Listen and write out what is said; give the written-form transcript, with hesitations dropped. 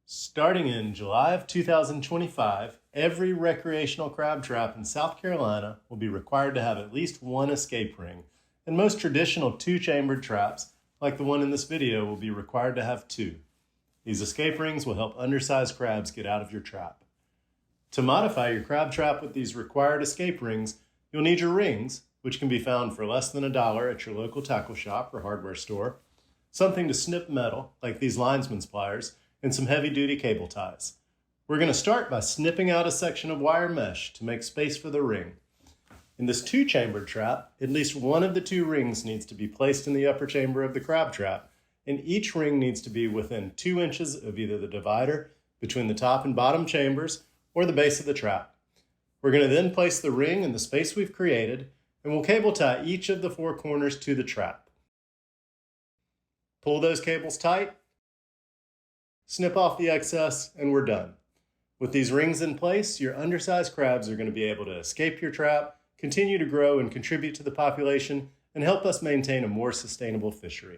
Starting in July of 2025, every recreational crab trap in South Carolina will be required to have at least one escape ring, and most traditional two-chambered traps, like the one in this video, will be required to have two. These escape rings will help undersized crabs get out of your trap. To modify your crab trap with these required escape rings, you'll need your rings, which can be found for less than $1 at your local tackle shop or hardware store, something to snip metal, like these linesman's pliers, and some heavy-duty cable ties. We're going to start by snipping out a section of wire mesh to make space for the ring. In this two-chambered trap, at least one of the two rings needs to be placed in the upper chamber of the crab trap, and each ring needs to be within 2 inches of either the divider between the top and bottom chambers or the base of the trap. We're going to then place the ring in the space we've created, and we'll cable tie each of the 4 corners to the trap. Pull those cables tight, snip off the excess, and we're done. With these rings in place, your undersized crabs are going to be able to escape your trap, continue to grow and contribute to the population, and help us maintain a more sustainable fishery.